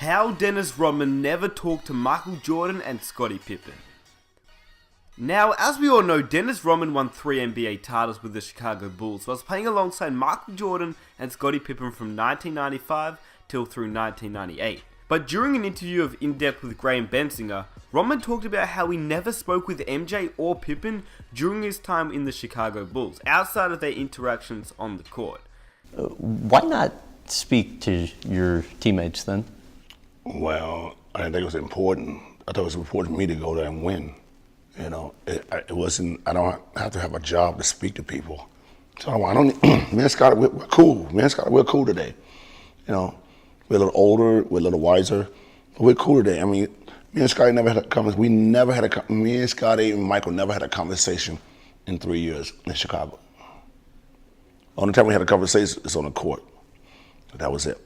How Dennis Rodman never talked to Michael Jordan and Scottie Pippen. Now, as we all know, Dennis Rodman won 3 NBA titles with the Chicago Bulls, whilst playing alongside Michael Jordan and Scottie Pippen from 1995 till through 1998. But during an interview of In Depth with Graham Bensinger, Rodman talked about how he never spoke with MJ or Pippen during his time in the Chicago Bulls, outside of their interactions on the court. Why not speak to your teammates then? Well, I didn't think it was important. I thought it was important for me to go there and win. You know, it wasn't, I don't have to have a job to speak to people. So I don't, me and Scott, we're cool. Me and Scott, we're cool today. You know, we're a little older, we're a little wiser, but we're cool today. I mean, me and Scotty never had a conversation. Me and Scotty and Michael never had a conversation in 3 years in Chicago. Only time we had a conversation is on the court. That was it.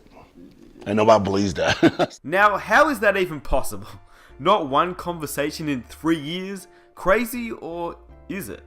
And nobody believes that. Now, how is that even possible? Not one conversation in 3 years? Crazy, or is it?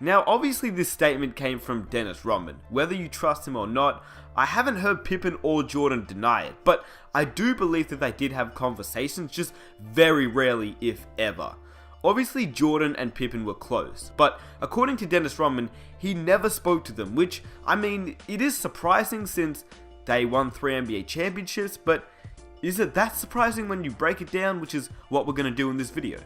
Now, obviously this statement came from Dennis Rodman. Whether you trust him or not, I haven't heard Pippen or Jordan deny it, but I do believe that they did have conversations, just very rarely, if ever. Obviously Jordan and Pippen were close, but according to Dennis Rodman, he never spoke to them, which, I mean, it is surprising since they won 3 NBA championships, but is it that surprising when you break it down, which is what we're going to do in this video?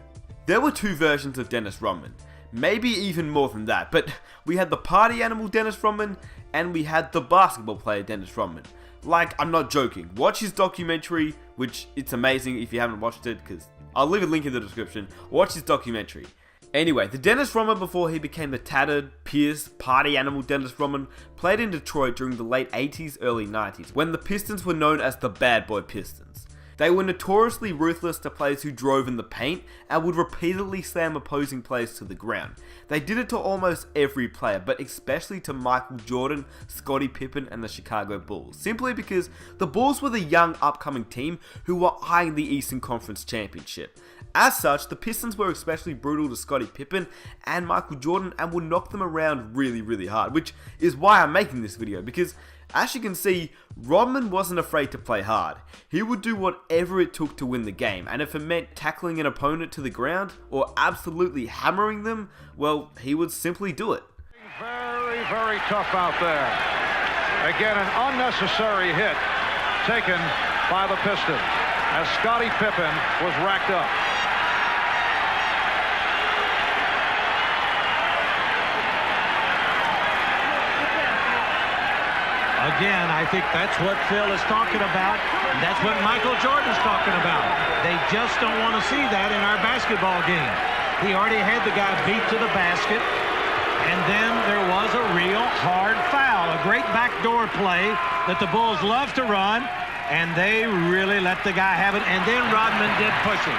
There were 2 versions of Dennis Rodman, maybe even more than that, but we had the party animal Dennis Rodman, and we had the basketball player Dennis Rodman. Like, I'm not joking, watch his documentary, which it's amazing if you haven't watched it, because I'll leave a link in the description. Watch his documentary. Anyway, the Dennis Rodman before he became the tattered, pierced, party animal Dennis Rodman played in Detroit during the late 80s, early 90s, when the Pistons were known as the Bad Boy Pistons. They were notoriously ruthless to players who drove in the paint and would repeatedly slam opposing players to the ground. They did it to almost every player, but especially to Michael Jordan, Scottie Pippen and the Chicago Bulls, simply because the Bulls were the young upcoming team who were eyeing the Eastern Conference Championship. As such, the Pistons were especially brutal to Scottie Pippen and Michael Jordan and would knock them around really hard, which is why I'm making this video, because as you can see, Rodman wasn't afraid to play hard. He would do whatever it took to win the game, and if it meant tackling an opponent to the ground or absolutely hammering them, well, he would simply do it. Very tough out there. Again, an unnecessary hit taken by the Pistons as Scottie Pippen was racked up. Again, I think that's what Phil is talking about. That's what Michael Jordan's talking about. They just don't want to see that in our basketball game. He already had the guy beat to the basket, and then there was a real hard foul. A great backdoor play that the Bulls love to run, and they really let the guy have it, and then Rodman did push him.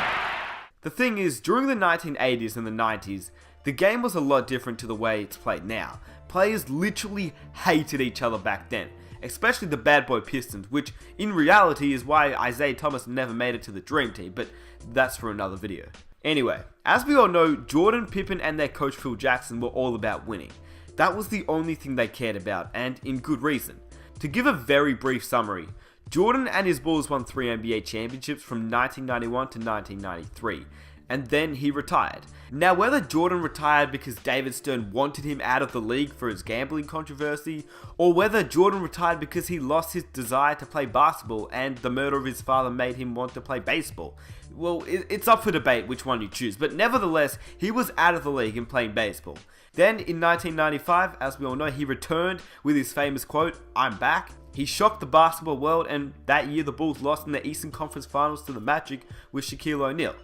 The thing is, during the 1980s and the 90s, the game was a lot different to the way it's played now. Players literally hated each other back then, especially the Bad Boy Pistons, which in reality is why Isaiah Thomas never made it to the Dream Team, but that's for another video. Anyway, as we all know, Jordan, Pippen and their coach Phil Jackson were all about winning. That was the only thing they cared about, and in good reason. To give a very brief summary, Jordan and his Bulls won 3 NBA championships from 1991 to 1993, and then he retired. Now, whether Jordan retired because David Stern wanted him out of the league for his gambling controversy, or whether Jordan retired because he lost his desire to play basketball and the murder of his father made him want to play baseball, well, it's up for debate which one you choose, but nevertheless, he was out of the league and playing baseball. Then, in 1995, as we all know, he returned with his famous quote, "I'm back." He shocked the basketball world, and that year the Bulls lost in the Eastern Conference Finals to the Magic with Shaquille O'Neal.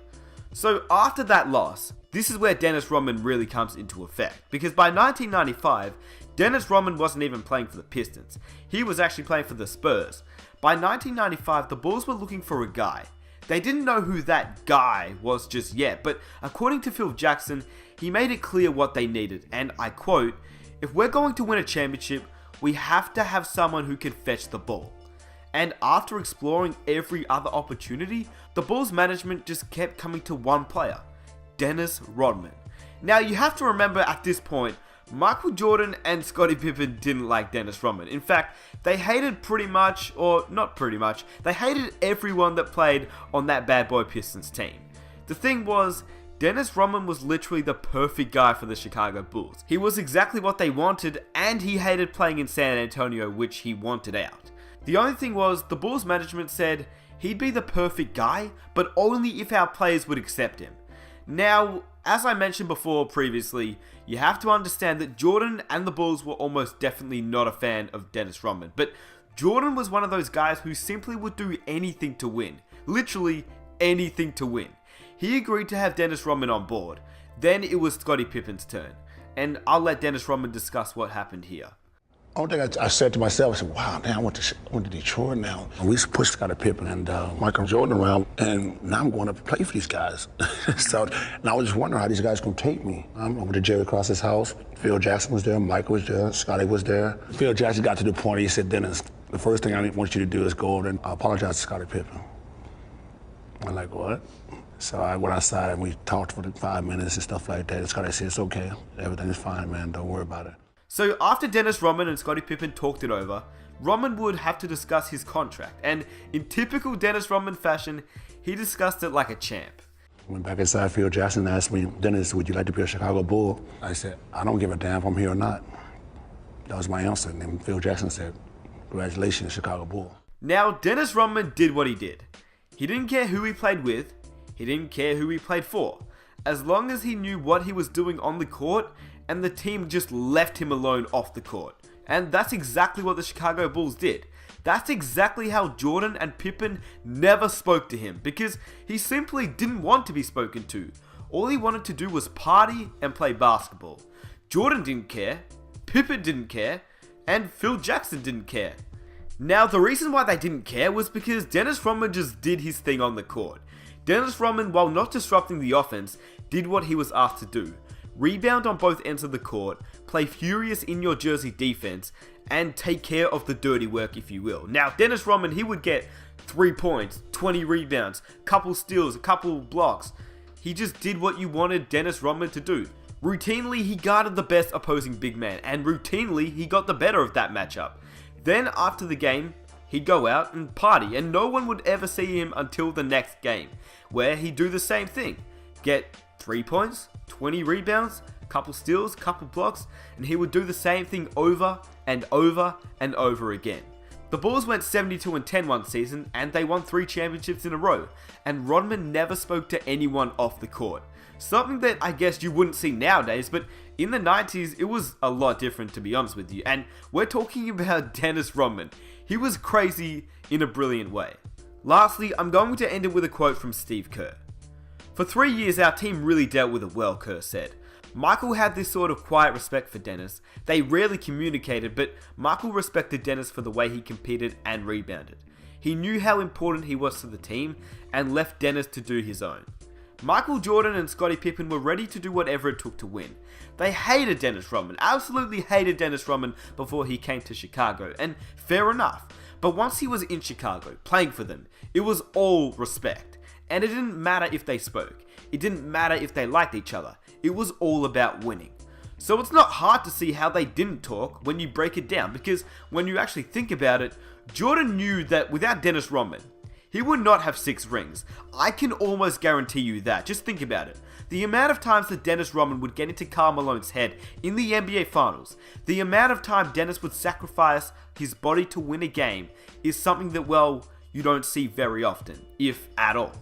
So after that loss, this is where Dennis Rodman really comes into effect, because by 1995, Dennis Rodman wasn't even playing for the Pistons. He was actually playing for the Spurs. By 1995, the Bulls were looking for a guy. They didn't know who that guy was just yet, but according to Phil Jackson, he made it clear what they needed, and I quote, "If we're going to win a championship, we have to have someone who can fetch the ball." And after exploring every other opportunity, the Bulls management just kept coming to one player, Dennis Rodman. Now you have to remember at this point, Michael Jordan and Scottie Pippen didn't like Dennis Rodman. In fact, they hated pretty much, or not pretty much, they hated everyone that played on that bad boy Pistons team. The thing was, Dennis Rodman was literally the perfect guy for the Chicago Bulls. He was exactly what they wanted, and he hated playing in San Antonio, which he wanted out. The only thing was, the Bulls management said he'd be the perfect guy, but only if our players would accept him. Now, as I mentioned before previously, you have to understand that Jordan and the Bulls were almost definitely not a fan of Dennis Rodman, but Jordan was one of those guys who simply would do anything to win. Literally anything to win. He agreed to have Dennis Rodman on board. Then it was Scottie Pippen's turn, and I'll let Dennis Rodman discuss what happened here. Only thing I said to myself, I said, wow, damn, I went to Detroit now. We used to push Scottie Pippen and Michael Jordan around, and now I'm going to play for these guys. So, and I was just wondering how these guys going to take me. I'm over to Jerry Cross's house. Phil Jackson was there, Michael was there, Scottie was there. Phil Jackson got to the point, he said, Dennis, the first thing I want you to do is go over and apologize to Scottie Pippen. I'm like, what? So I went outside and we talked for 5 minutes and stuff like that. And Scottie said, it's okay, everything's fine, man, don't worry about it. So after Dennis Rodman and Scottie Pippen talked it over, Rodman would have to discuss his contract, and in typical Dennis Rodman fashion, he discussed it like a champ. Went back inside, Phil Jackson asked me, Dennis, would you like to be a Chicago Bull? I said, I don't give a damn if I'm here or not. That was my answer, and then Phil Jackson said, congratulations, Chicago Bull. Now, Dennis Rodman did what he did. He didn't care who he played with, he didn't care who he played for, as long as he knew what he was doing on the court, and the team just left him alone off the court. And that's exactly what the Chicago Bulls did. That's exactly how Jordan and Pippen never spoke to him, because he simply didn't want to be spoken to. All he wanted to do was party and play basketball. Jordan didn't care, Pippen didn't care, and Phil Jackson didn't care. Now, the reason why they didn't care was because Dennis Rodman just did his thing on the court. Dennis Rodman, while not disrupting the offense, did what he was asked to do. Rebound on both ends of the court, play furious in your jersey defense, and take care of the dirty work, if you will. Now, Dennis Rodman, he would get 3 points, 20 rebounds, couple steals, a couple blocks. He just did what you wanted Dennis Rodman to do. Routinely, he guarded the best opposing big man, and routinely, he got the better of that matchup. Then, after the game, he'd go out and party, and no one would ever see him until the next game, where he'd do the same thing. Get 3 points, 20 rebounds, couple steals, couple blocks, and he would do the same thing over and over and over again. The Bulls went 72-10 one season, and they won 3 championships in a row, and Rodman never spoke to anyone off the court. Something that I guess you wouldn't see nowadays, but in the 90s, it was a lot different, to be honest with you, and we're talking about Dennis Rodman. He was crazy in a brilliant way. Lastly, I'm going to end it with a quote from Steve Kerr. For 3 years, our team really dealt with it well, Kerr said. Michael had this sort of quiet respect for Dennis. They rarely communicated, but Michael respected Dennis for the way he competed and rebounded. He knew how important he was to the team and left Dennis to do his own. Michael Jordan and Scottie Pippen were ready to do whatever it took to win. They hated Dennis Rodman, absolutely hated Dennis Rodman before he came to Chicago, and fair enough. But once he was in Chicago, playing for them, it was all respect. And it didn't matter if they spoke. It didn't matter if they liked each other. It was all about winning. So it's not hard to see how they didn't talk when you break it down, because when you actually think about it, Jordan knew that without Dennis Rodman, he would not have 6 rings. I can almost guarantee you that. Just think about it. The amount of times that Dennis Rodman would get into Karl Malone's head in the NBA Finals, the amount of time Dennis would sacrifice his body to win a game is something that, well, you don't see very often, if at all.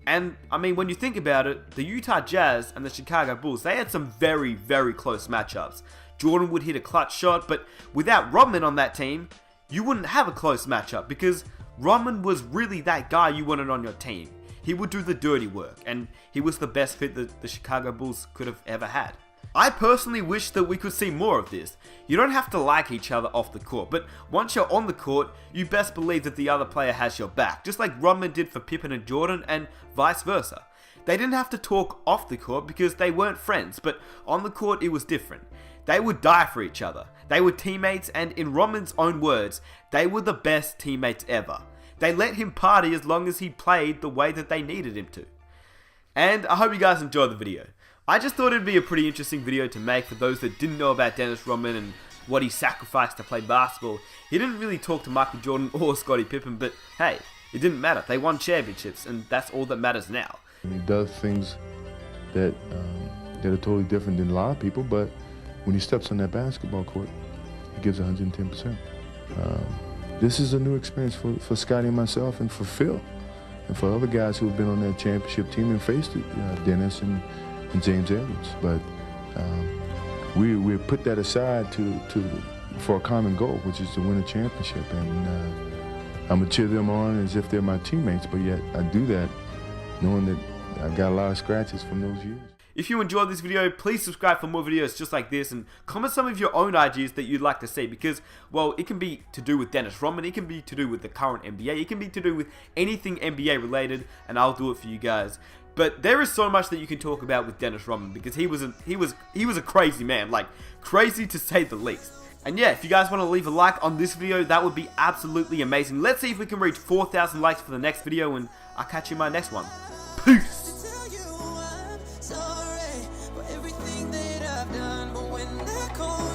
And, I mean, when you think about it, the Utah Jazz and the Chicago Bulls, they had some very, very close matchups. Jordan would hit a clutch shot, but without Rodman on that team, you wouldn't have a close matchup, because Rodman was really that guy you wanted on your team. He would do the dirty work, and he was the best fit that the Chicago Bulls could have ever had. I personally wish that we could see more of this. You don't have to like each other off the court, but once you're on the court, you best believe that the other player has your back, just like Rodman did for Pippen and Jordan, and vice versa. They didn't have to talk off the court because they weren't friends, but on the court it was different. They would die for each other. They were teammates, and in Rodman's own words, they were the best teammates ever. They let him party as long as he played the way that they needed him to. And I hope you guys enjoyed the video. I just thought it'd be a pretty interesting video to make for those that didn't know about Dennis Rodman and what he sacrificed to play basketball. He didn't really talk to Michael Jordan or Scottie Pippen, but hey, it didn't matter. They won championships, and that's all that matters now. He does things that are totally different than a lot of people, but when he steps on that basketball court, he gives 110%. This is a new experience for Scottie and myself, and for Phil, and for other guys who have been on that championship team and faced Dennis and James Edwards. But we put that aside for a common goal, which is to win a championship. And I'm gonna cheer them on as if they're my teammates, but yet I do that knowing that I've got a lot of scratches from those years. If you enjoyed this video, please subscribe for more videos just like this, and comment some of your own ideas that you'd like to see, because, well, it can be to do with Dennis Rodman, it can be to do with the current NBA, it can be to do with anything NBA related, and I'll do it for you guys. But there is so much that you can talk about with Dennis Rodman, because he was a crazy man, like crazy to say the least. And yeah, if you guys want to leave a like on this video, that would be absolutely amazing. Let's see if we can reach 4,000 likes for the next video, and I'll catch you in my next one. Peace! Sorry for everything that I've done, but when that cold